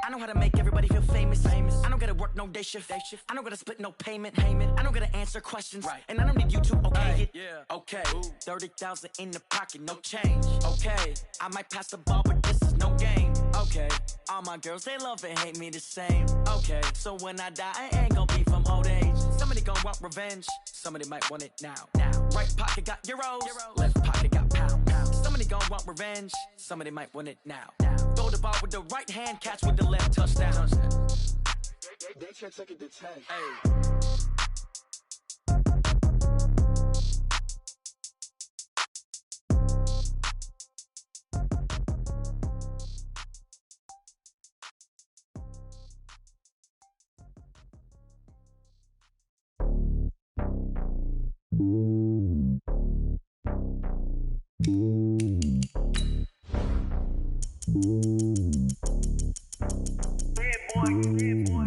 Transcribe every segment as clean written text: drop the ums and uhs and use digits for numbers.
I know how to make everybody feel famous. I don't gotta work no day shift. I don't gotta split no payment. I don't gotta answer questions. And I don't need you to okay it. Okay. 30,000 in the pocket, no change. Okay. I might pass the ball, but this is no game. Okay. All my girls, they love and hate me the same. Okay. So when I die, I ain't gonna be from old age. Somebody gonna want revenge. Somebody might want it now. Right pocket got euros. Left pocket got pounds. Somebody gonna want revenge. Somebody might want it now. Throw the ball with the right hand, catch with the left, touchdown. They can't take it to 10. Hey.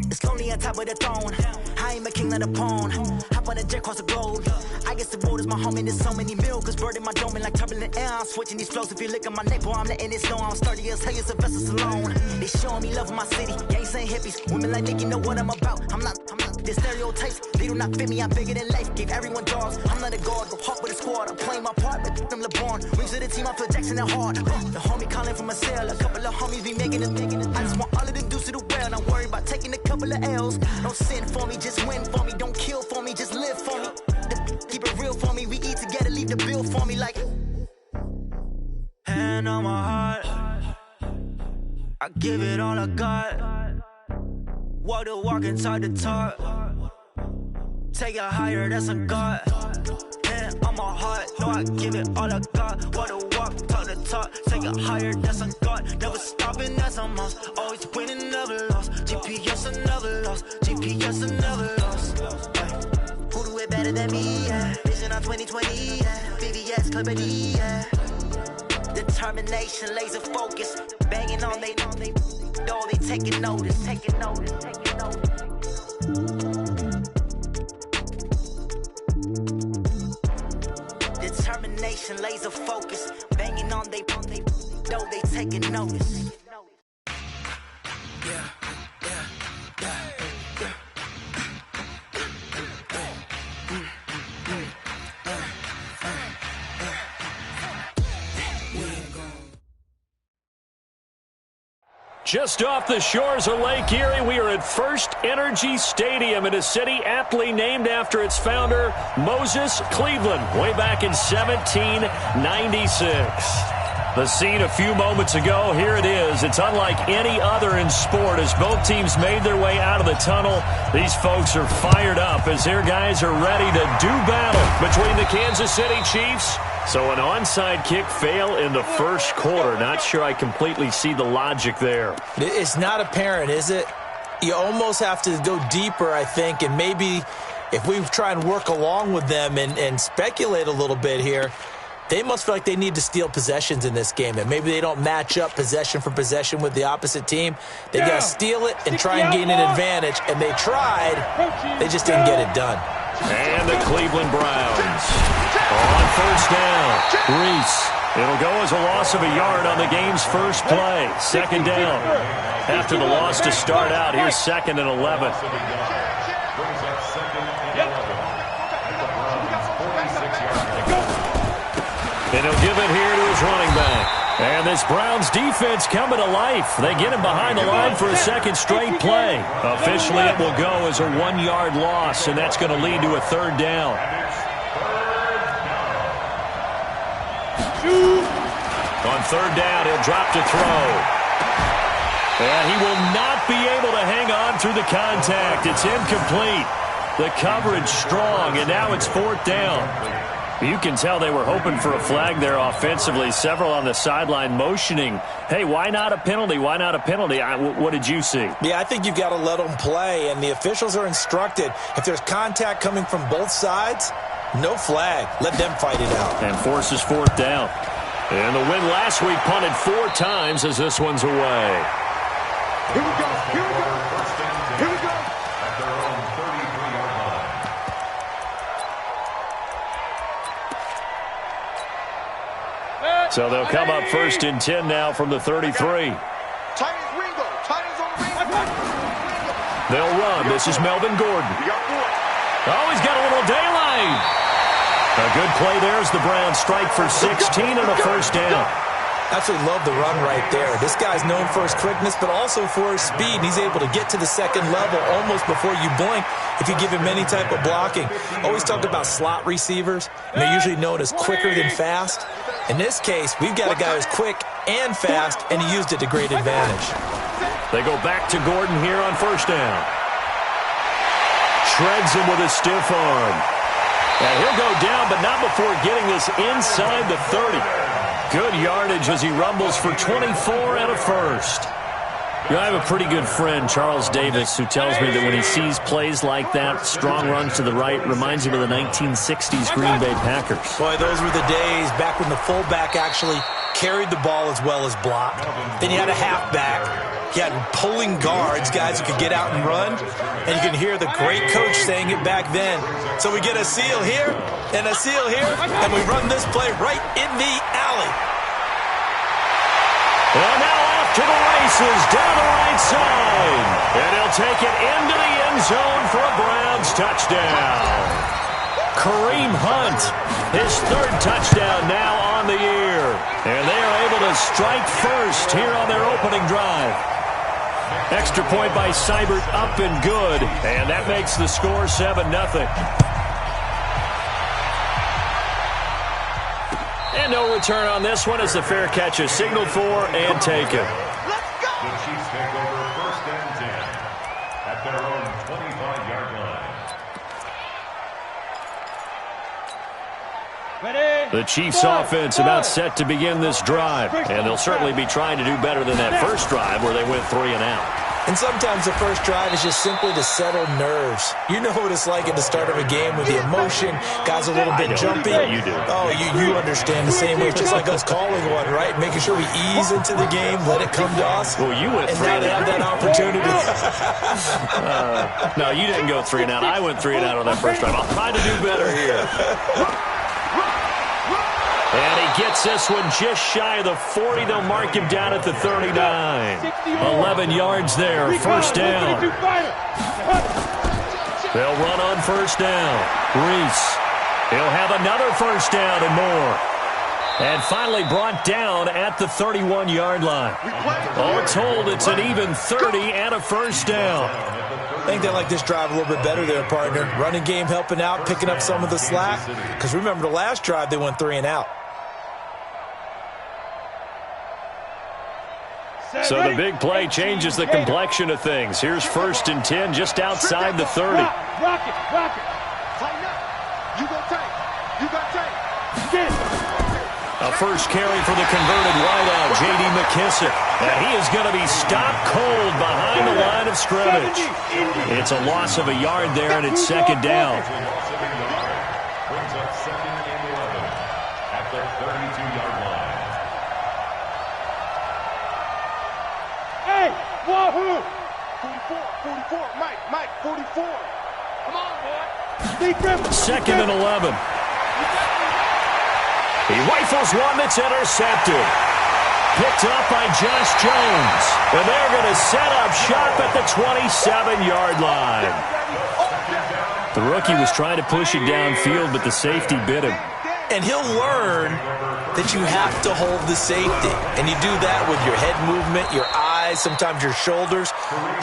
It's lonely on top of the throne. I ain't a king, not a pawn. Hop on a jet across the globe. I guess the world is my home and there's so many miracles burning my dome like turbulent air. I'm switching these flows. If you look at my neck, boy, I'm letting it snow. I'm sturdy as hell, it's a vessel alone. They showing me love in my city. Gangs ain't hippies. Women like Nicky know what I'm about. I'm not the stereotypes. They do not fit me. I'm bigger than life. Gave everyone dogs. I'm not a guard. Go hawk with a squad. I'm playing my part. Like them LeBron. Rings to the team. I feel Jackson and hard. The homie calling from a cell. A couple of homies be making it. I just want all of them dudes to do well. Not worry about taking a couple of L's. Don't sin for me, just win for me. Don't kill for me, just live for me. Keep it real for me. We eat together, leave the bill for me like. Hand on my heart, I give it all I got. Walk the walk inside the talk. Take it higher, that's a God. Hand on my heart, no, I give it all I got. Walk the walk, talk the talk. Take it higher, that's a God. Never stopping, that's a must. Always winning, never lost. GPS, I never lost. GPS, I never lost. Who do it better than me? Yeah. Vision on 2020. Yeah. VVS, Clipper D. Yeah. Determination, laser focus. Banging on they door, they taking notice. Taking notice. Determination, laser focus. Banging on they door, they taking notice. Yeah. Just off the shores of Lake Erie, we are at First Energy Stadium in a city aptly named after its founder, Moses Cleveland, way back in 1796. The scene a few moments ago, here it is. It's unlike any other in sport as both teams made their way out of the tunnel. These folks are fired up as their guys are ready to do battle between the Kansas City Chiefs. So an onside kick fail in the first quarter. Not sure I completely see the logic there. It's not apparent, is it? You almost have to go deeper, I think, and maybe if we try and work along with them and speculate a little bit here, they must feel like they need to steal possessions in this game, and maybe they don't match up possession for possession with the opposite team. They got to steal it and try and gain an advantage, and they tried. They just didn't get it done. And the Cleveland Browns on first down. Reese. It'll go as a loss of a yard on the game's first play. Second down. After the loss to start out, here's 2nd and 11. And he'll give it here to his running back. And this Browns defense coming to life. They get him behind the line for a second straight play. Officially, it will go as a 1-yard loss, and that's going to lead to a 3rd down. On 3rd down, he'll drop to throw. And he will not be able to hang on through the contact. It's incomplete. The coverage strong, and now it's 4th down. You can tell they were hoping for a flag there offensively. Several on the sideline motioning, hey, why not a penalty? Why not a penalty? What did you see? Yeah, I think you've got to let them play, and the officials are instructed. If there's contact coming from both sides, no flag. Let them fight it out. And forces 4th down. And the win last week punted 4 times as this one's away. Here we go. Here we go. Here we go. At their own 33-yard line. So they'll come up 1st and 10 now from the 33. Titans Ringo. Titans on Ringo. They'll run. This is Melvin Gordon. Oh, he's got a little daylight. A good play there as the Browns strike for 16 and a first down. Absolutely love the run right there. This guy's known for his quickness, but also for his speed. He's able to get to the second level almost before you blink if you give him any type of blocking. Always talk about slot receivers, and they're usually known as quicker than fast. In this case, we've got a guy who's quick and fast, and he used it to great advantage. They go back to Gordon here on first down. Shreds him with a stiff arm. And he'll go down, but not before getting this inside the 30. Good yardage as he rumbles for 24 and a first. You know, I have a pretty good friend, Charles Davis, who tells me that when he sees plays like that, strong runs to the right, reminds him of the 1960s Green Bay Packers. Boy, those were the days back when the fullback actually carried the ball as well as blocked. Then you had a halfback. You had pulling guards, guys who could get out and run. And you can hear the great coach saying it back then. So we get a seal here and a seal here, and we run this play right in the alley. Well, now off to the races, down the right side. And he'll take it into the end zone for a Browns touchdown. Kareem Hunt, his third touchdown now on the year. And they are able to strike first here on their opening drive. Extra point by Seibert, up and good. And that makes the score 7-0. And no return on this one as the fair catch is signaled for and taken. The Chiefs take over first and 10 at their own 25-yard line. The Chiefs offense about set to begin this drive. And they'll certainly be trying to do better than that first drive where they went 3 and out. And sometimes the first drive is just simply to settle nerves. You know what it's like at the start of a game with the emotion. Guys a little bit jumpy. Yeah, you do. Oh, you understand the same way. It's just like us calling one, right? Making sure we ease into the game, let it come to us. Well, you went and 3 now and they have that opportunity. No, you didn't go 3 and out. I went 3 and out on that first drive. I'll try to do better here. And he gets this one just shy of the 40. They'll mark him down at the 39. 11 yards there, first down. They'll run on first down. Reese. He'll have another first down and more. And finally brought down at the 31-yard line. All told, it's an even 30 and a first down. I think they like this drive a little bit better there, partner. Running game helping out, picking up some of the slack. Because remember, the last drive, they went 3 and out. So the big play changes the complexion of things. Here's first and 10 just outside the 30. Rock it. Tighten up. You go tight. A first carry for the converted wideout, J.D. McKissick. And he is going to be stopped cold behind the line of scrimmage. It's a loss of a yard there, and it's second down. Brings up second and 11 at the 32-yard line. Hey, wahoo! 44, Mike, 44. Come on, boy. Second and 11. He rifles one that's intercepted. Picked up by Josh Jones. And they're going to set up shop at the 27-yard line. The rookie was trying to push it downfield, but the safety bit him. And he'll learn that you have to hold the safety. And you do that with your head movement, your eyes, sometimes your shoulders.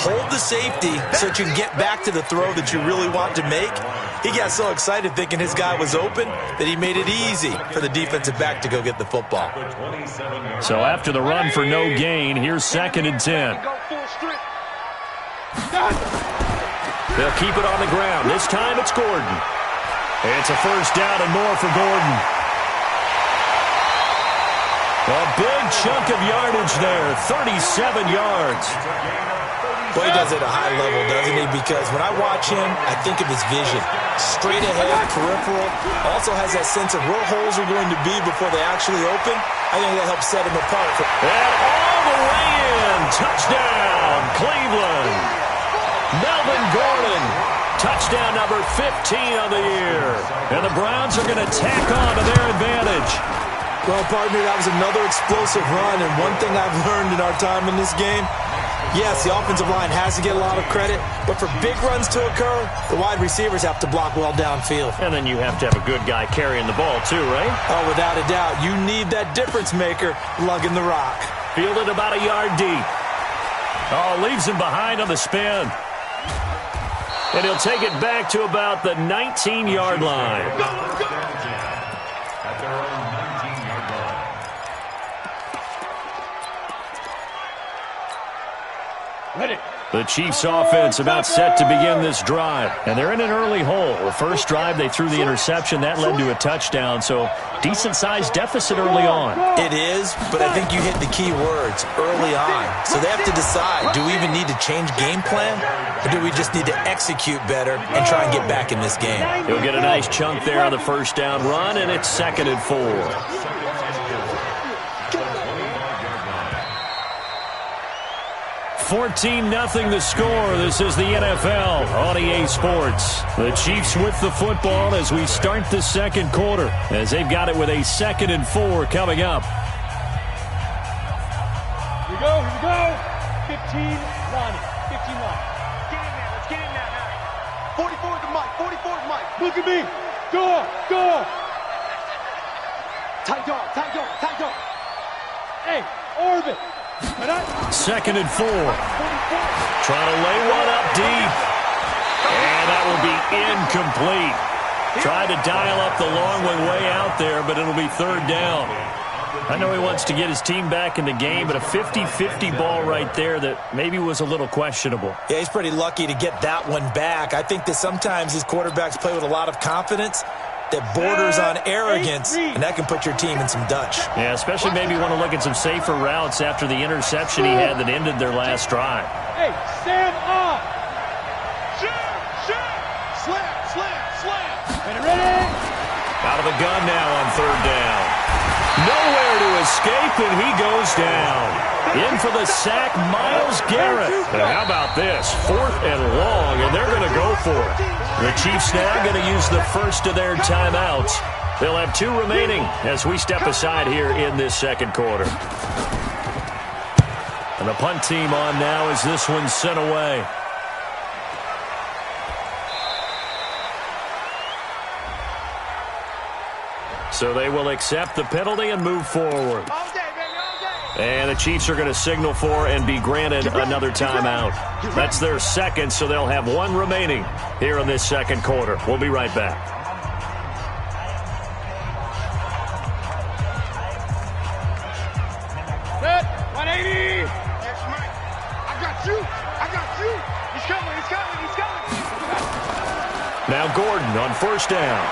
Hold the safety so that you can get back to the throw that you really want to make. He got so excited thinking his guy was open that he made it easy for the defensive back to go get the football. So after the run for no gain, here's second and 10. They'll keep it on the ground. This time it's Gordon. It's a first down and more for Gordon. A big chunk of yardage there, 37 yards. Well, he does it at a high level, doesn't he? Because when I watch him, I think of his vision. Straight ahead, peripheral. Also has that sense of where holes are going to be before they actually open. I think that helps set him apart. And all the way in. Touchdown, Cleveland. Melvin Gordon. Touchdown number 15 on the year. And the Browns are going to tack on to their advantage. Well, partner, that was another explosive run. And one thing I've learned in our time in this game, Yes, the offensive line has to get a lot of credit, but for big runs to occur, the wide receivers have to block well downfield. And then you have to have a good guy carrying the ball too, right? Oh, without a doubt. You need that difference maker lugging the rock. Fielded about a yard deep. Oh, leaves him behind on the spin. And he'll take it back to about the 19-yard line. At their own 19-yard line. Ready. The Chiefs offense about set to begin this drive. And they're in an early hole. The first drive, they threw the interception. That led to a touchdown. So decent-sized deficit early on. It is, but I think you hit the key words, early on. So they have to decide, do we even need to change game plan? Or do we just need to execute better and try and get back in this game? He'll get a nice chunk there on the first down run, and it's 2nd and 4. 14-0 the score. This is the NFL on EA Sports. The Chiefs with the football as we start the second quarter, as they've got it with a 2nd and 4 coming up. Here we go. 15 line. 15 line. Get in there. Let's get in there now. 44 is the mic. 44 is Mike. Look at me. Go. Tight dog. Hey, Orbit. 2nd and 4. Trying to lay one up deep. And that will be incomplete. Tried to dial up the long one way out there, but it'll be 3rd down. I know he wants to get his team back in the game, but a 50-50 ball right there that maybe was a little questionable. Yeah, he's pretty lucky to get that one back. I think that sometimes these quarterbacks play with a lot of confidence that borders on arrogance, and that can put your team in some Dutch. Yeah, especially maybe want to look at some safer routes after the interception he had that ended their last drive. Hey, stand up. Slam. Ready. Out of the gun now on 3rd down. Nowhere to escape, and he goes down. In for the sack, Myles Garrett. And how about this? 4th and long, and they're going to go for it. The Chiefs now going to use the first of their timeouts. They'll have 2 remaining as we step aside here in this second quarter. And the punt team on now as this one's sent away. So they will accept the penalty and move forward. All day, baby, all day. And the Chiefs are going to signal for and be granted another timeout. That's their second, so they'll have 1 remaining here in this second quarter. We'll be right back. Set. 180. Yes, Mike. I got you. He's coming. Now Gordon on 1st down.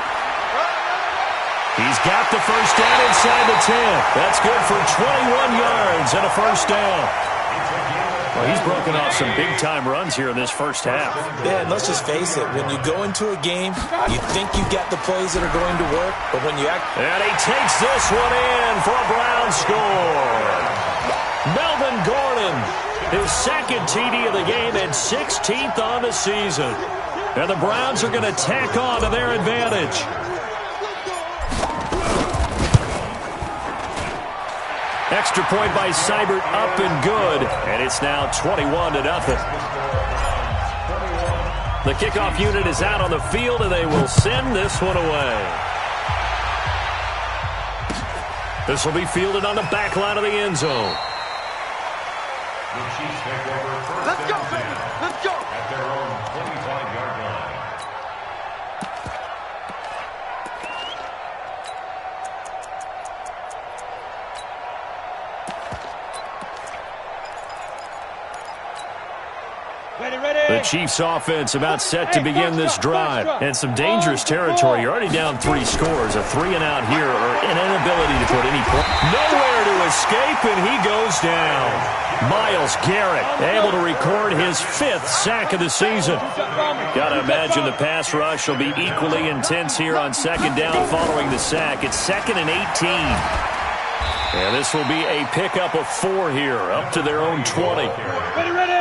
He's got the first down inside the 10. That's good for 21 yards and a first down. Well, he's broken off some big-time runs here in this first half. Yeah, and let's just face it. When you go into a game, you think you've got the plays that are going to work, but when you act... And he takes this one in for a Brown score. Melvin Gordon, his 2nd TD of the game and 16th on the season. And the Browns are going to tack on to their advantage. Extra point by Seibert, up and good. And it's now 21-0. The kickoff unit is out on the field, and they will send this one away. This will be fielded on the back line of the end zone. The Chiefs take over 1st Let's go, and 10 baby. Let's go. at their own 25-yard line. The Chiefs offense about set to begin this drive. And some dangerous territory. You're already down 3 scores. A 3-and-out here or an inability to put any point. Nowhere to escape, and he goes down. Myles Garrett able to record his 5th sack of the season. Got to imagine the pass rush will be equally intense here on 2nd down following the sack. It's 2nd and 18. And this will be a pickup of 4 here, up to their own 20. Ready.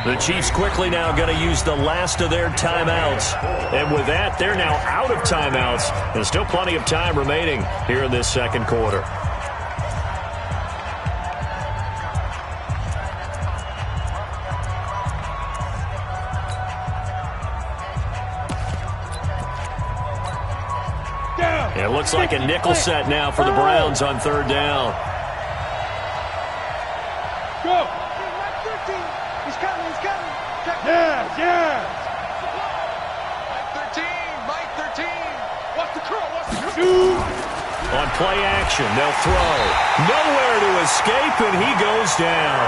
The Chiefs quickly now going to use the last of their timeouts. And with that, they're now out of timeouts. There's still plenty of time remaining here in this second quarter. It looks like a nickel set now for the Browns on third down. Go. He's coming. Yes. Mike 13. What's the curl? Shoot. On play action, they'll throw. Nowhere to escape, and he goes down.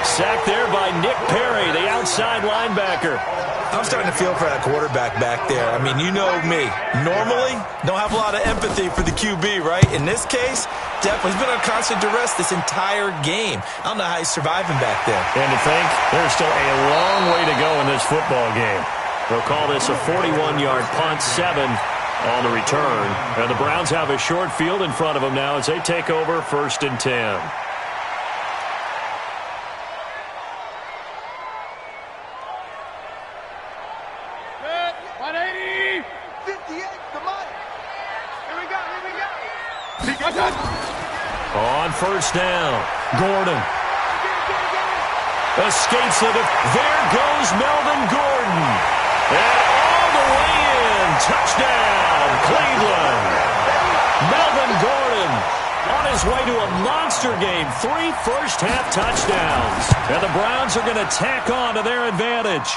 Sacked there by Nick Perry, the outside linebacker. I'm starting to feel for that quarterback back there. I mean, you know me. Normally, don't have a lot of empathy for the QB, right? In this case, definitely, he's been on constant duress this entire game. I don't know how he's surviving back there. And to think, there's still a long way to go in this football game. They'll call this a 41-yard punt, 7 on the return. And the Browns have a short field in front of them now as they take over 1st and 10. On first down, Gordon escapes it. There goes Melvin Gordon. And all the way in. Touchdown, Cleveland. Melvin Gordon on his way to a monster game. 3 first-half touchdowns. And the Browns are going to tack on to their advantage.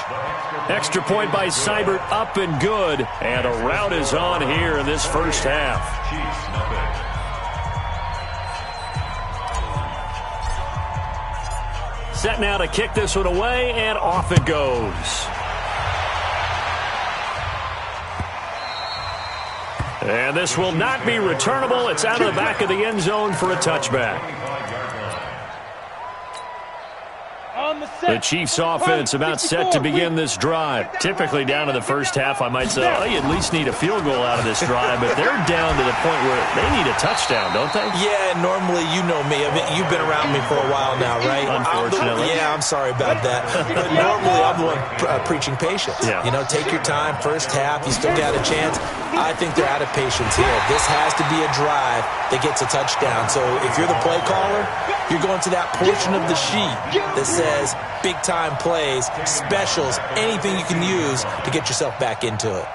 Extra point by Seibert, up and good. And a rout is on here in this first half. Set now to kick this one away, and off it goes. And this will not be returnable. It's out of the back of the end zone for a touchback. The Chiefs offense about set to begin this drive. Typically down to the first half, I might say, oh, you at least need a field goal out of this drive, but they're down to the point where they need a touchdown, don't they? Yeah, normally, you know me. I mean, you've been around me for a while now, right? Unfortunately. I'm sorry about that. But normally, I'm the one preaching patience. Yeah. You know, take your time. First half, you still got a chance. I think they're out of patience here. This has to be a drive that gets a touchdown. So if you're the play caller, you're going to that portion of the sheet that says big-time plays, specials, anything you can use to get yourself back into it.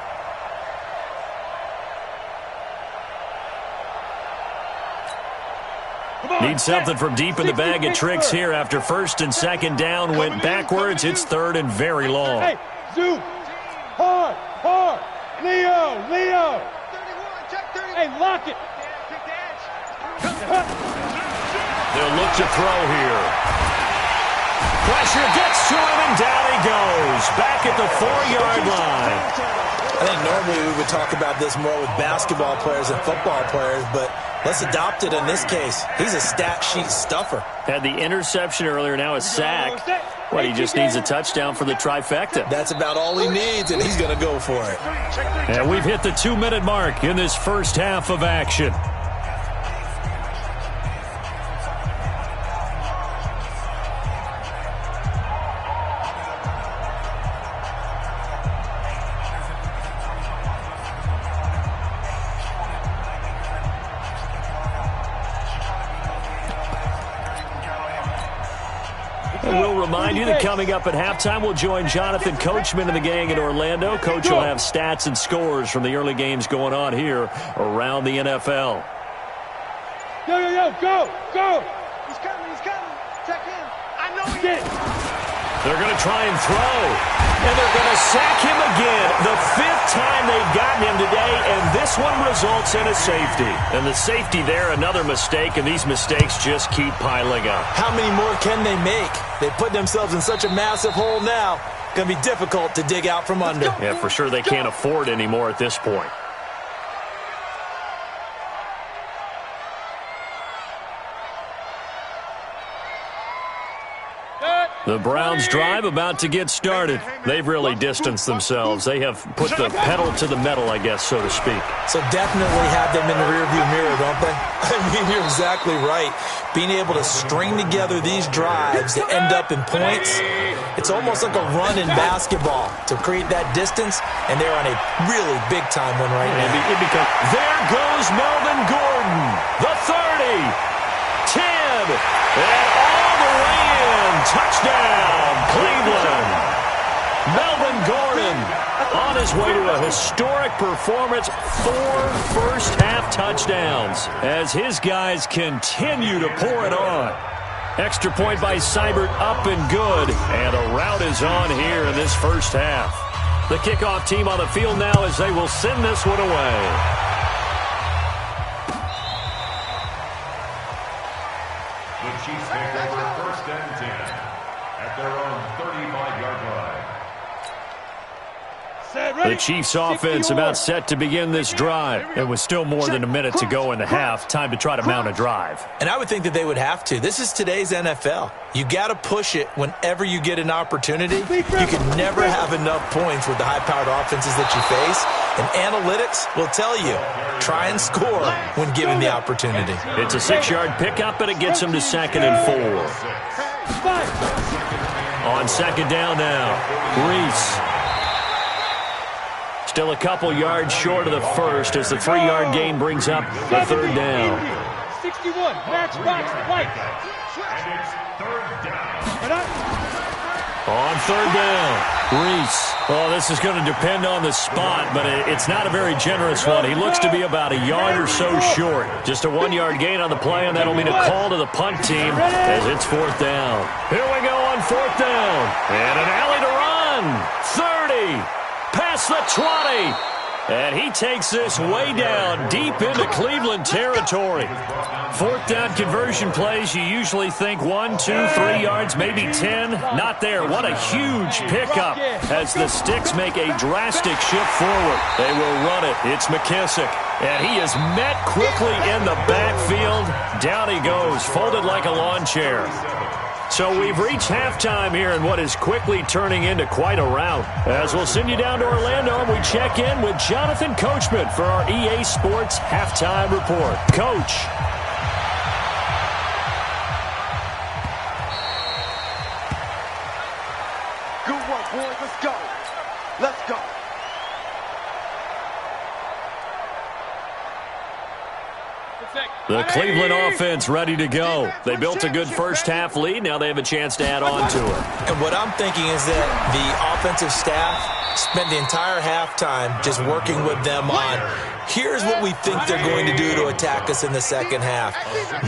Need something from deep in the bag of tricks here after 1st and 2nd down. Went backwards. It's 3rd and very long. Hey, Zoo. Hard. Leo. Hey, lock it. They'll look to throw here. Pressure gets to him, and down he goes. Back at the 4-yard line. I think normally we would talk about this more with basketball players and football players, but let's adopt it in this case. He's a stat sheet stuffer. Had the interception earlier, now a sack. Well, he just needs a touchdown for the trifecta. That's about all he needs, and he's going to go for it. And we've hit the 2-minute mark in this first half of action. We'll remind you that coming up at halftime, we'll join Jonathan Coachman and the gang in Orlando. Coach will have stats and scores from the early games going on here around the NFL. Go. He's coming. Check him. I know he Get it. They're going to try and throw, and they're going to sack him again. The 5th time they've gotten him today, and this one results in a safety. And the safety there, another mistake, and these mistakes just keep piling up. How many more can they make? They put themselves in such a massive hole now. Going to be difficult to dig out from under. Yeah, for sure they can't afford anymore at this point. The Browns drive about to get started. They've really distanced themselves. They have put the pedal to the metal, I guess, so to speak. So definitely have them in the rearview mirror, don't they? I mean, you're exactly right. Being able to string together these drives that end up in points, it's almost like a run in basketball to create that distance, and they're on a really big-time one right now. There goes Melvin Gordon, the 30, 10, and all the way in. Touchdown, Cleveland. Melvin Gordon On his way to a historic performance, 4 first-half touchdowns as his guys continue to pour it on. Extra point by Seibert, up and good, and a rout is on here in this first half. The kickoff team on the field now as they will send this one away. The Chiefs take over first and 10 at their own 35-yard line. The Chiefs offense about set to begin this drive. And with still more than a minute to go in the half, time to try to mount a drive. And I would think that they would have to. This is today's NFL. You got to push it whenever you get an opportunity. You can never have enough points with the high-powered offenses that you face. And analytics will tell you, try and score when given the opportunity. It's a 6-yard pickup, and it gets them to 2nd and 4. On 2nd down now, Reese. Still a couple yards short of the first as the 3-yard gain brings up the 3rd down. 61, matchbox, white. And it's 3rd down. On 3rd down, Reese. Oh, this is going to depend on the spot, but it's not a very generous one. He looks to be about a yard or so short. Just a 1-yard gain on the play, and that'll mean a call to the punt team as it's 4th down. Here we go on 4th down. And an alley to run. 30. Past the 20. And he takes this way down deep into Cleveland territory. 4th down conversion plays, you usually think 1, 2, 3 yards, maybe 10. Not there. What a huge pickup as the Sticks make a drastic shift forward. They will run it. It's McKissick. And he is met quickly in the backfield. Down he goes, folded like a lawn chair. So we've reached halftime here in what is quickly turning into quite a rout. As we'll send you down to Orlando, and we check in with Jonathan Coachman for our EA Sports Halftime Report. Coach. Good work, boys. Let's go. Let's go. The Cleveland offense ready to go. They built a good first-half lead. Now they have a chance to add on to it. And what I'm thinking is that the offensive staff spent the entire halftime just working with them on, here's what we think they're going to do to attack us in the second half.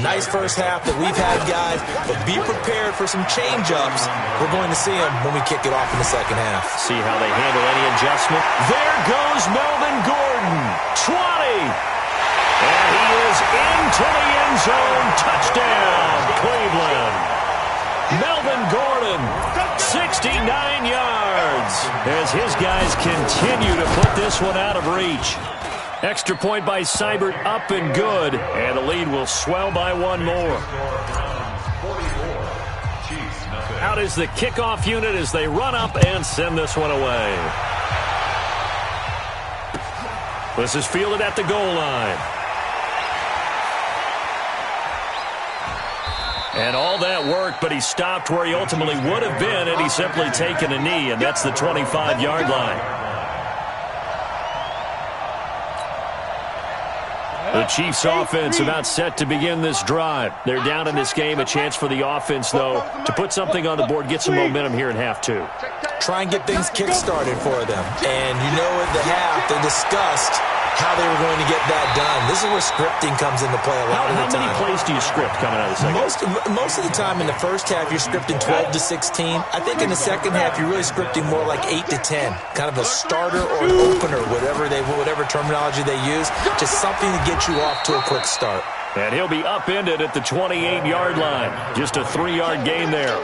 Nice first half that we've had, guys, but be prepared for some change-ups. We're going to see them when we kick it off in the second half. See how they handle any adjustment. There goes Melvin Gordon. 20. And he is into the end zone. Touchdown, Cleveland. Melvin Gordon, 69 yards, as his guys continue to put this one out of reach. Extra point by Seibert, up and good, and the lead will swell by 1 more. Out is the kickoff unit as they run up and send this one away. This is fielded at the goal line. And all that work, but he stopped where he ultimately would have been had he simply taken a knee, and that's the 25-yard line. The Chiefs offense about set to begin this drive. They're down in this game. A chance for the offense, though, to put something on the board, get some momentum here in half 2. Try and get things kick-started for them. And you know at the half, they discussed how they were going to get that done. This is where scripting comes into play a lot of the time. How many plays do you script coming out of the second? Most of the time in the first half, you're scripting 12 to 16. I think in the second half, you're really scripting more like 8 to 10. Kind of a starter or an opener, whatever terminology they use. Just something to get you off to a quick start. And he'll be upended at the 28-yard line. Just a 3-yard gain there.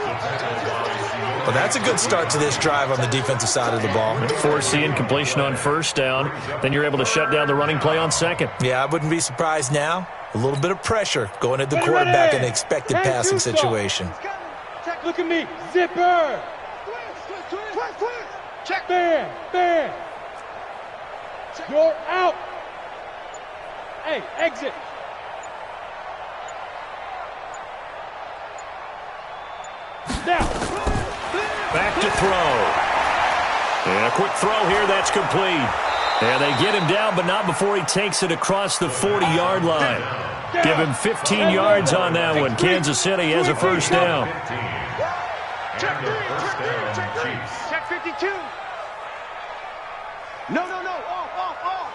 Well, that's a good start to this drive on the defensive side of the ball. Forcing completion on first down. Then you're able to shut down the running play on second. Yeah, I wouldn't be surprised now. A little bit of pressure going at the quarterback in an expected passing situation. Look at me. Zipper. Check. Bam. You're out. Hey, exit. Now. Back to throw. And a quick throw here, that's complete. And they get him down, but not before he takes it across the 40-yard line. Give him 15 yards on that one. Kansas City has a first down. Check 52. No, no, no. Off.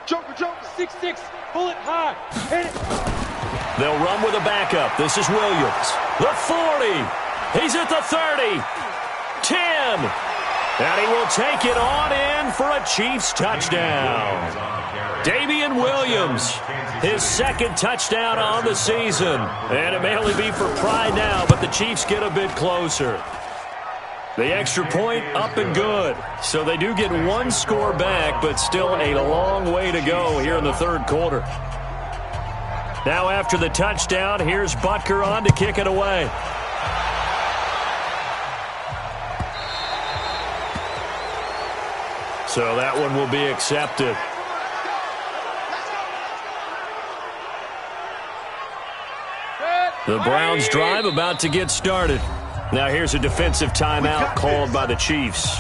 Joker. 6'6", pull it high. Hit it. They'll run with a backup. This is Williams. The 40. He's at the 30. 10. And he will take it on in for a Chiefs touchdown. Damian Williams, his second touchdown on the season. And it may only be for pride now, but the Chiefs get a bit closer. The extra point up and good. So they do get one score back, but still a long way to go here in the third quarter. Now after the touchdown, here's Butker on to kick it away. So that one will be accepted. The Browns drive about to get started. Now here's a defensive timeout called by the Chiefs.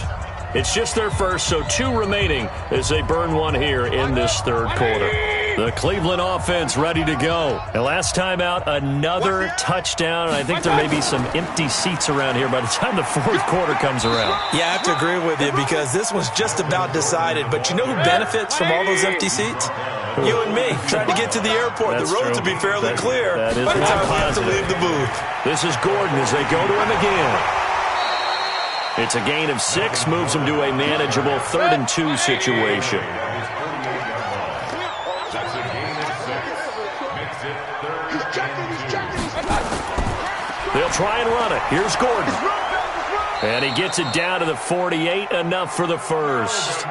It's just their first, so 2 remaining as they burn one here in this third quarter. The Cleveland offense ready to go. And last time out, another touchdown. And I think there may be some empty seats around here by the time the fourth quarter comes around. Yeah, I have to agree with you because this one's just about decided. But you know who benefits from all those empty seats? You and me, trying to get to the airport. That's the roads true. will be fairly clear that is by the time we have to positive. leave the booth. This is Gordon as they go to him again. It's a gain of 6, moves them to a manageable 3rd and 2 situation. They'll try and run it. Here's Gordon. And he gets it down to the 48, enough for the first.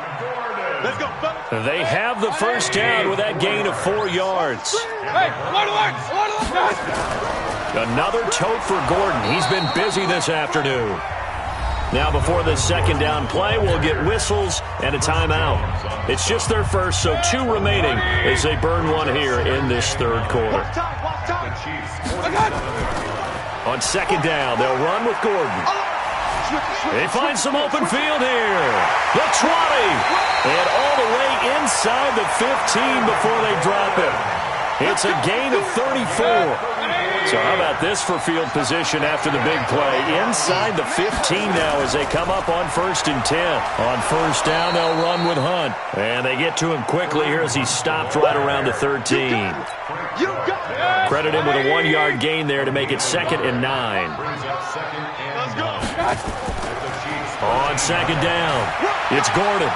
Let's go. They have the first down with that gain of 4 yards. Hey, Another tote for Gordon. He's been busy this afternoon. Now before this second down play, we'll get whistles and a timeout. It's just their first, so 2 remaining as they burn one here in this third quarter. On second down, they'll run with Gordon. They find some open field here. The 20. And all the way inside the 15 before they drop it. It's a gain of 34. So how about this for field position after the big play? Inside the 15 now as they come up on 1st and 10. On first down, they'll run with Hunt. And they get to him quickly here as he stopped right around the 13. Credit him with a 1-yard gain there to make it 2nd and 9. On second down, it's Gordon.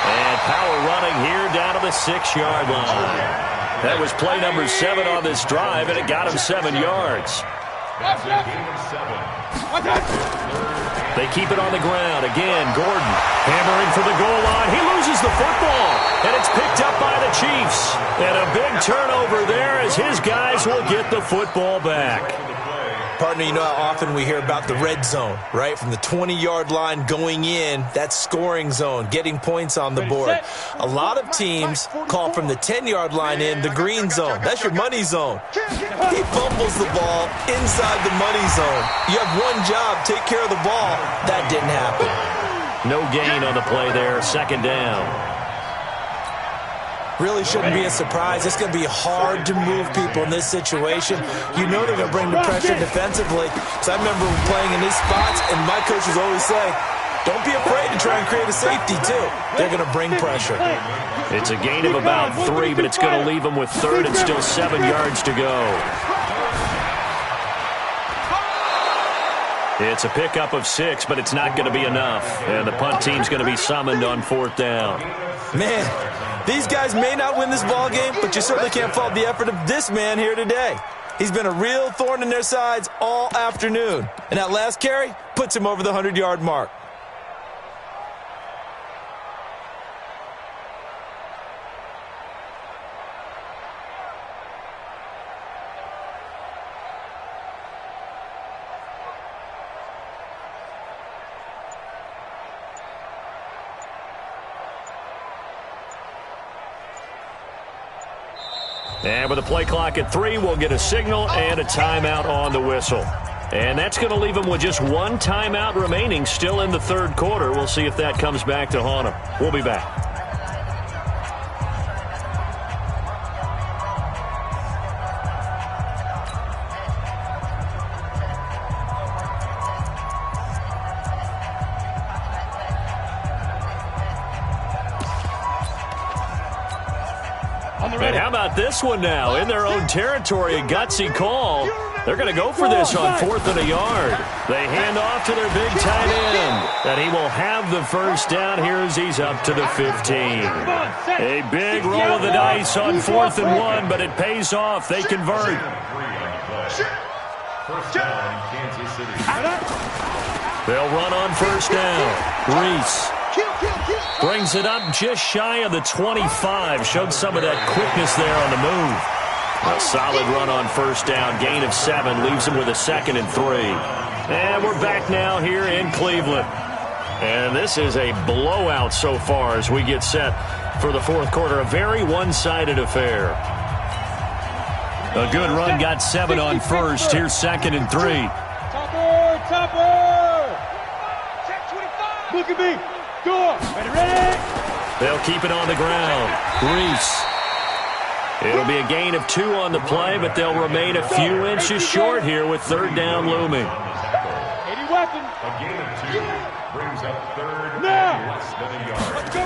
And power running here down to the 6-yard line. That was play number 7 on this drive, and it got him 7 yards. They keep it on the ground. Again, Gordon hammering for the goal line. He loses the football, and it's picked up by the Chiefs. And a big turnover there as his guys will get the football back. Partner, you know how often we hear about the red zone, right? From the 20-yard line going in, that's scoring zone, getting points on the board. A lot of teams call from the 10-yard line in the green zone. That's your money zone. He fumbles the ball inside the money zone. You have one job, take care of the ball. That didn't happen. No gain on the play there, 2nd down. Really shouldn't be a surprise. It's going to be hard to move people in this situation. You know they're going to bring the pressure defensively. So I remember playing in these spots, and my coaches always say, don't be afraid to try and create a safety, too. They're going to bring pressure. It's a gain of about 3, but it's going to leave them with 3rd and still 7 yards to go. It's a pickup of 6, but it's not going to be enough. And the punt team's going to be summoned on 4th down. Man, these guys may not win this ball game, but you certainly can't fault the effort of this man here today. He's been a real thorn in their sides all afternoon. And that last carry puts him over the 100-yard mark. And with the play clock at 3, we'll get a signal and a timeout on the whistle. And that's going to leave them with just 1 timeout remaining still in the third quarter. We'll see if that comes back to haunt them. We'll be back. And how about this one now? In their own territory, a gutsy call. They're going to go for this on 4th and a yard. They hand off to their big tight end. And he will have the first down here as he's up to the 15. A big roll of the dice on 4th and 1, but it pays off. They convert. First down, Kansas City. They'll run on first down. Reese brings it up just shy of the 25. Showed some of that quickness there on the move. A solid run on first down. Gain of 7 leaves him with a 2nd and 3. And we're back now here in Cleveland. And this is a blowout so far as we get set for the 4th quarter. A very one-sided affair. A good run, got 7 on first. Here's 2nd and 3. Topper! Look at me! Go! Ready? They'll keep it on the ground. Reese. It'll be a gain of 2 on the play, but they'll remain a few inches short here with 3rd down looming. 80 weapons. A gain of 2 brings up 3rd and less than a yard. Let's go.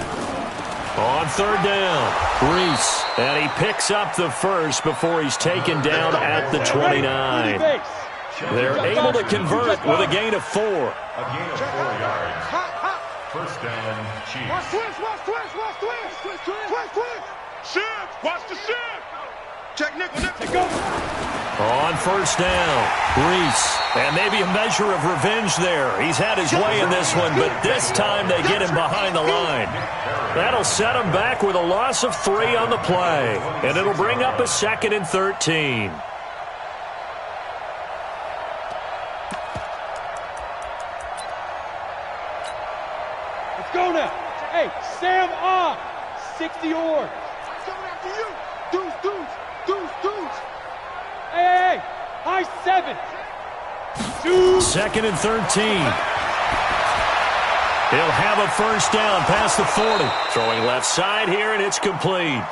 On 3rd down, Reese. And he picks up the first before he's taken down at the 29. They're able to convert with a gain of 4. A gain of 4 yards. First down, Chiefs. Watch twist. Shift. Watch the shift. Check nickel. Go. On first down, Reese. And maybe a measure of revenge there. He's had his way in this one, but this time they get him behind the line. That'll set him back with a loss of 3 on the play. And it'll bring up a 2nd and 13. Let's go now. Hey, Sam off. 60 yards. Coming after you. Deuce. Hey. High 7. 2nd and 13. He'll have a first down past the 40. Throwing left side here, and it's complete.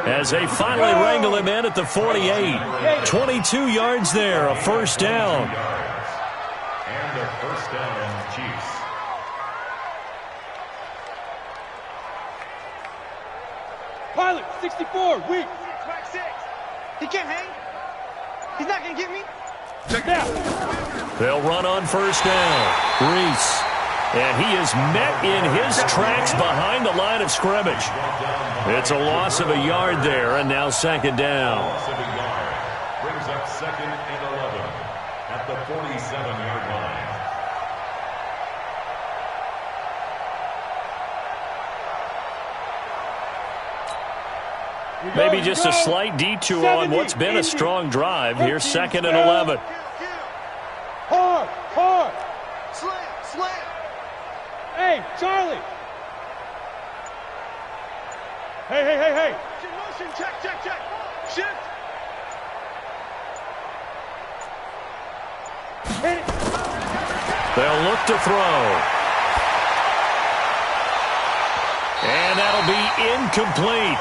As they finally wrangle him in at the 48. 22 yards there, a first down. And a first down, Chiefs. Pilot, 64, weak. Track 6. He can't hang. He's not going to get me. Check now. They'll run on first down. Reese. And he is met in his tracks behind the line of scrimmage. It's a loss of a yard there, and now 2nd down. Loss of a yard brings up 2nd and 11 at the 47-yard line. Maybe just a slight detour on what's been a strong drive. Here's 2nd and 11. Hard. Slam. Hey, Charlie. Hey. Motion. Check. Shift. Hit it. They'll look to throw. And that'll be incomplete.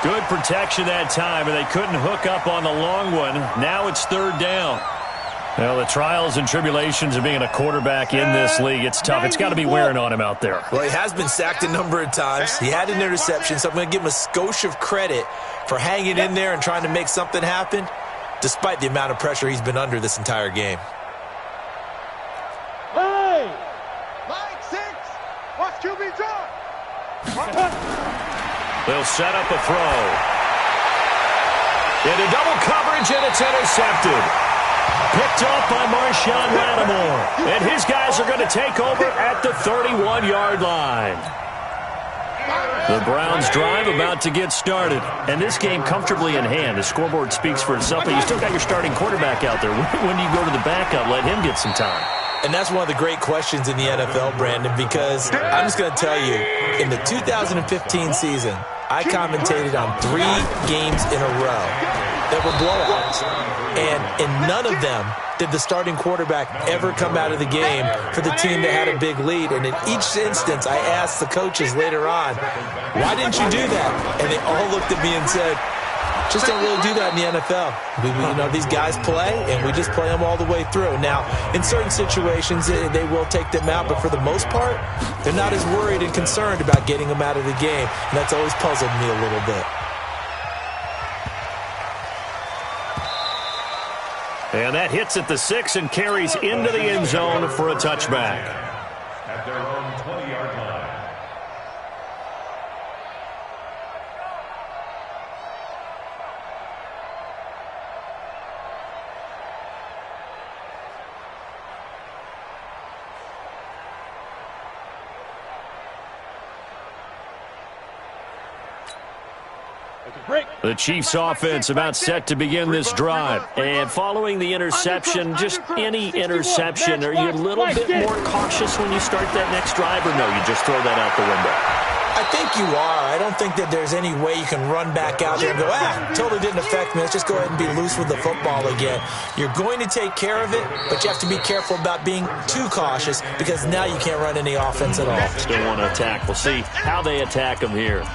Good protection that time, and they couldn't hook up on the long one. Now it's 3rd down. Well, the trials and tribulations of being a quarterback in this league, it's tough. It's got to be wearing on him out there. Well, he has been sacked a number of times. He had an interception, so I'm going to give him a skosh of credit for hanging in there and trying to make something happen, despite the amount of pressure he's been under this entire game. Hey! Line 6. Watch QB draw. They'll set up a throw. Into double coverage, and it's intercepted. Picked off by Marshawn Lattimore. And his guys are going to take over at the 31-yard line. The Browns drive about to get started. And this game comfortably in hand. The scoreboard speaks for itself, but you still got your starting quarterback out there. When do you go to the backup? Let him get some time. And that's one of the great questions in the NFL, Brandon, because I'm just going to tell you, in the 2015 season, I commentated on 3 games in a row that were blowouts. And in none of them did the starting quarterback ever come out of the game for the team that had a big lead. And in each instance, I asked the coaches later on, why didn't you do that? And they all looked at me and said, just don't really do that in the NFL. These guys play, and we just play them all the way through. Now, in certain situations, they will take them out, but for the most part, they're not as worried and concerned about getting them out of the game, and that's always puzzled me a little bit. And that hits at the 6 and carries into the end zone for a touchback. At their own 20-yard line. The Chiefs offense about set to begin this drive. And following the interception, just any interception, are you a little bit more cautious when you start that next drive, or no, you just throw that out the window? I think you are. I don't think that there's any way you can run back out there and go, totally didn't affect me. Let's just go ahead and be loose with the football again. You're going to take care of it, but you have to be careful about being too cautious because now you can't run any offense at all. Still want to attack. We'll see how they attack them here.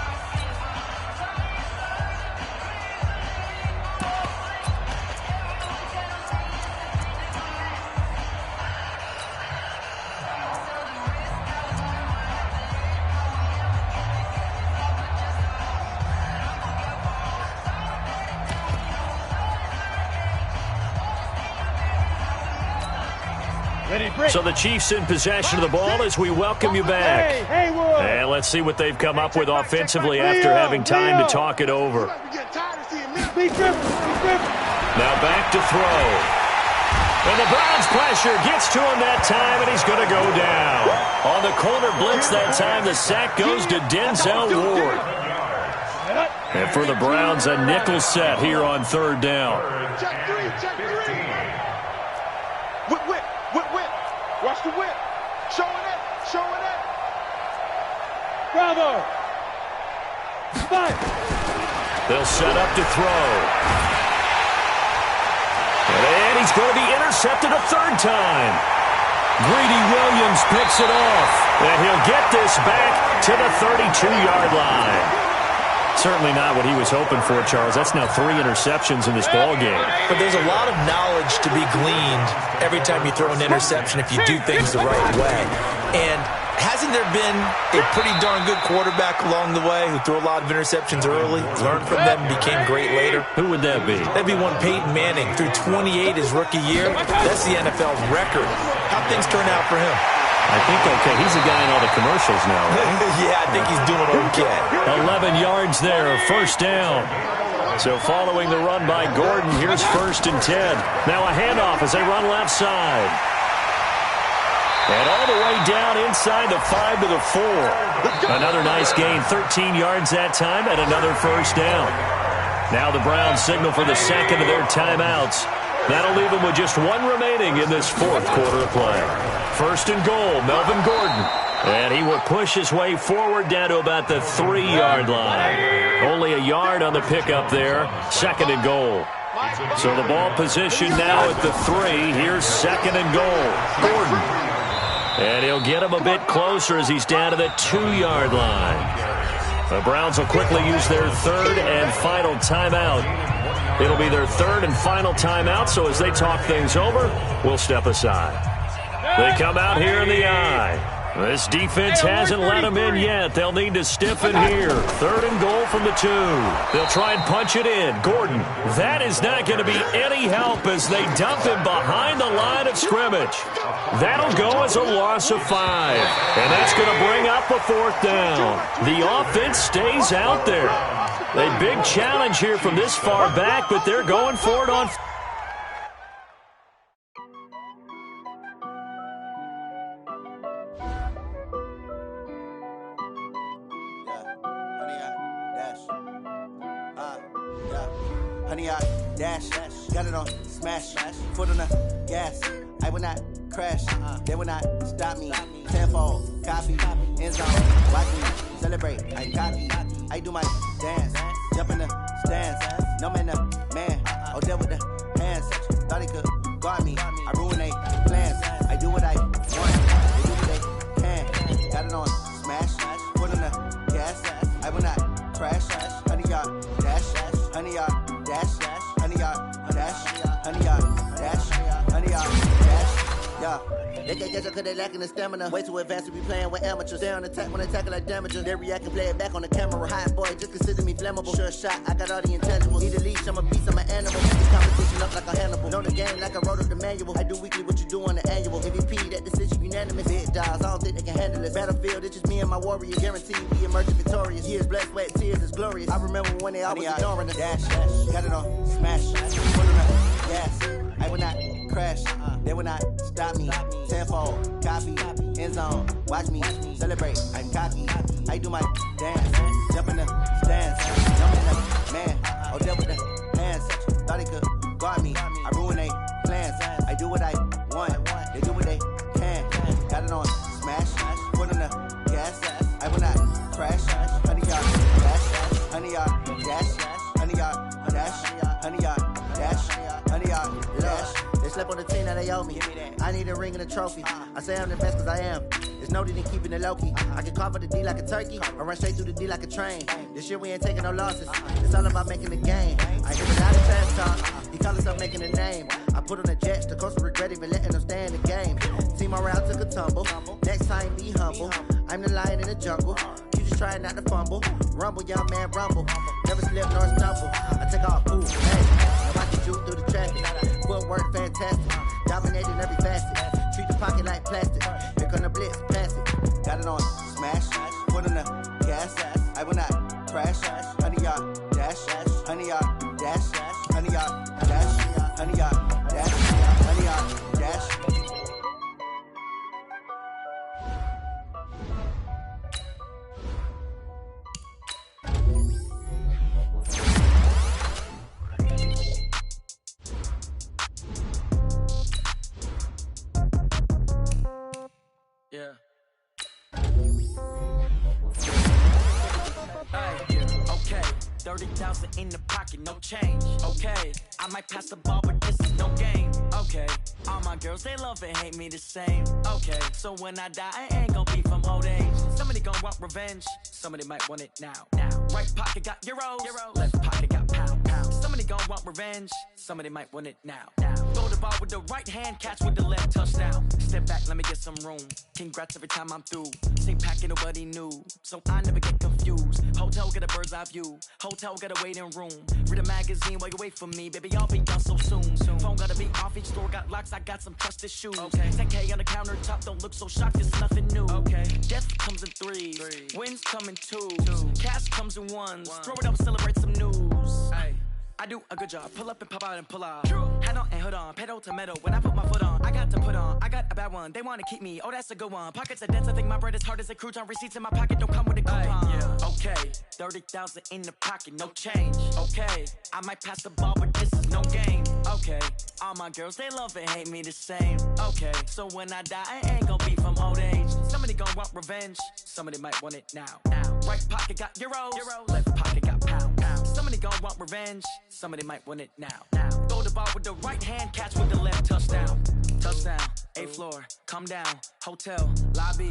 So the Chiefs in possession of the ball as we welcome you back. And let's see what they've come up with offensively after having time to talk it over. Now back to throw. And the Browns pressure gets to him that time, and he's going to go down. On the corner blitz that time, the sack goes to Denzel Ward. And for the Browns, a nickel set here on third down. Check three. Whip. Watch the whip. Showing it. Bravo. Spike. They'll set up to throw. And he's going to be intercepted a third time. Greedy Williams picks it off. And he'll get this back to the 32-yard line. Certainly not what he was hoping for, Charles. That's now 3 interceptions in this ball game. But there's a lot of knowledge to be gleaned every time you throw an interception if you do things the right way. And hasn't there been a pretty darn good quarterback along the way who threw a lot of interceptions early, learned from them, and became great later? Who would that be? That'd be one Peyton Manning. Threw 28 his rookie year. That's the NFL's record. How'd things turn out for him? I think okay. He's a guy in all the commercials now, right? Yeah, I think he's doing okay. 11 yards there, first down. So following the run by Gordon, here's 1st and 10. Now a handoff as they run left side. And all the way down inside the 5 to the 4. Another nice gain, 13 yards that time, and another first down. Now the Browns signal for the second of their timeouts. That'll leave them with just 1 remaining in this 4th quarter of play. 1st and goal, Melvin Gordon. And he will push his way forward down to about the 3-yard line. Only a yard on the pickup there. 2nd and goal. So the ball position now at the 3. Here's 2nd and goal. Gordon. And he'll get him a bit closer as he's down to the 2-yard line. The Browns will quickly use their 3rd and final timeout. It'll be their 3rd and final timeout, so as they talk things over, we'll step aside. They come out here in the eye. This defense hasn't let them in yet. They'll need to stiffen here. 3rd and goal from the 2. They'll try and punch it in. Gordon, that is not going to be any help as they dump him behind the line of scrimmage. That'll go as a loss of 5. And that's going to bring up a 4th down. The offense stays out there. A big challenge here from this far back, but they're going for it on. Honey, I dash, got it on smash, foot on the gas. I will not crash, they will not stop me. Tenfold, copy, end zone, watch me celebrate. I copy, I do my dance, jump in the stands. No man, the man, oh, there with the hands. Thought he could guard me, I ruin they plans. I do what I want, they do what they can. Got it on smash, foot on the gas. I will not crash, honey, y'all dash, honey, y'all dash, honey, y'all dash, honey, y'all dash, honey, y'all dash, yeah. They can't catch up cause they lacking the stamina. Way too advanced to be playing with amateurs. Stay on attack when they tackle like damager. They react and play it back on the camera. Hot boy, just consider me flammable. Sure shot, I got all the intangibles. Need a leash, I'm a beast, I'm an animal. This competition up like a Hannibal. Know the game like I wrote up the manual. I do weekly what you do on the annual. MVP, that decision unanimous. Big dogs, I don't think they can handle it. Battlefield, it's just me and my warriors. Guaranteed we emerging victorious. Years, blood, sweat, tears, it's glorious. I remember when they always ignoring us. Dash, got it on, smash, put on the gas. I will not crash, they will not stop me. Tenfold, copy, end zone, watch me celebrate. I'm cocky, I do my dance, jump in the stands, jump in the man. Oh, deal with the hands, thought he could guard me. I ruin they plans, I do what I want, they do what they can. Got it on smash, put on the gas. I will not crash, 100 yard dash, 100 yard dash, 100 yard dash, 100 yard dash, 100 yard dash. They slept on the team that they owe me. I need a ring and a trophy. I say I'm the best cause I am. There's no need in keeping it low-key. I can carve for the D like a turkey, or run straight through the D like a train. This year we ain't taking no losses. It's all about making the game. I hear a lot of trash talk. He call himself making a name. I put on the Jets, the coach regret even letting them stay in the game. Team morale took a tumble. Next time be humble. I'm the lion in the jungle. You just trying not to fumble. Rumble, young man, rumble. Never slip nor stumble. I take off, ooh, hey. Now I can shoot through the traffic. Footwork fantastic. Dominating every facet. Treat the pocket like plastic. Here come the blitz, pass it. Got it on smash. Put on the gas. I will not crash. 100 yard dash. 100 yard dash. 100 yard dash. 100 yard dash. 100 yard dash. Yeah. Okay, 30,000 in the pocket, no change. Okay, I might pass the ball, but this is no game. Okay, all my girls, they love and hate me the same. Okay, so when I die, I ain't gon' be from old age. Somebody gon' want revenge, somebody might want it now. Right pocket got euros, left pocket got pound. Somebody gon' want revenge, somebody might want it now. Throw the ball with the right hand, catch with the left, touchdown. Step back, let me get some room. Congrats every time I'm through. Same packet, nobody knew, so I never get confused. Hotel get a bird's eye view. Hotel got a waiting room. Read a magazine while you wait for me, baby. I'll be done so soon. Phone gotta be off. Each store got locks. I got some trusted shoes. Okay. 10K on the countertop. Don't look so shocked. It's nothing new. Okay. Death comes in threes. Wins come in twos. Cash comes in ones. Throw it up, celebrate some news. Hey. I do a good job. Pull up and pop out and pull out. Head on and hood on. Pedal to metal. When I put my foot on, I got to put on. I got a bad one. They want to keep me. Oh, that's a good one. Pockets are dense. I think my bread is hard as a crouton. Receipts in my pocket don't come with a coupon. Yeah. Okay. 30,000 in the pocket. No change. Okay. I might pass the ball, but this is no game. Okay. All my girls, they love and hate me the same. Okay. So when I die, I ain't gonna be from old age. Somebody gon' want revenge. Somebody might want it now. Right pocket got euros. Left pocket got pound. Somebody gon' want revenge. Somebody might want it now. Throw the ball with the right hand, catch with the left, touchdown. Touchdown, 8th floor, come down, hotel, lobby.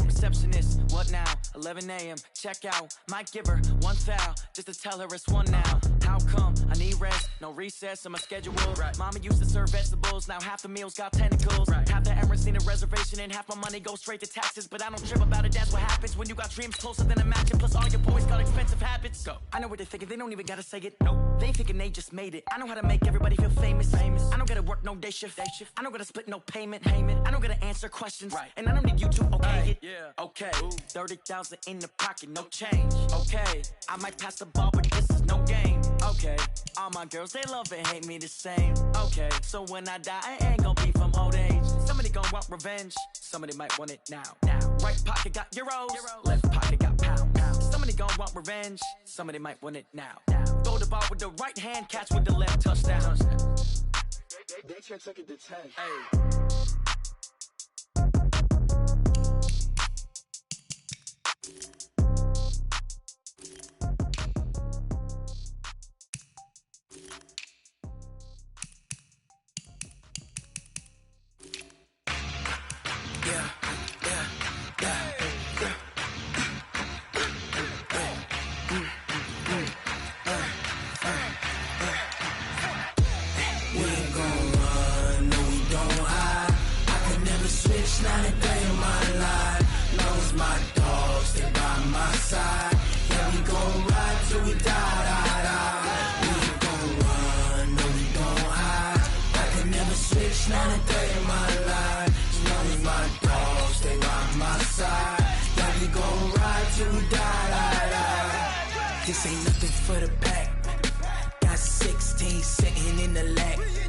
Receptionist, what now? 11 a.m., check out. Might give her one foul, just to tell her it's one now. How come? I need rest, no recess in my schedule. Right. Mama used to serve vegetables, now half the meals got tentacles. Right. Half the Emirates need a reservation and half my money goes straight to taxes. But I don't trip about it, that's what happens when you got dreams closer than a match. Plus all your boys got expensive habits. Go. I know what they're thinking, they don't even gotta say it. Nope. They ain't thinking they just made it. I know how to make everybody feel famous. I don't gotta work no day shift. I don't gotta split no payment. I don't gotta answer questions. Right. And I don't need you to okay it. Yeah. Okay. 30,000 in the pocket, no change. Okay. I might pass the ball, but this is no game. Okay. All my girls, they love and hate me the same. Okay. So when I die, I ain't gonna be from old age. Somebody gon' want revenge. Somebody might want it now. Right pocket got euros. Left pocket got pound. Somebody gon' want revenge. Somebody might want it now. Throw the ball with the right hand, catch with the left, touchdown. They can't take it to 10. Hey. We ain't gon' run, no we don't hide. dogs, stay by my side. Yeah, we gon' ride till we die. We ain't gon' run, no, we gon' hide. I can never switch, not a day in my life. As long as my dogs stay by my side. Yeah, we gon' ride till we die. This ain't nothing for the pack. Got 16 sitting in the lag.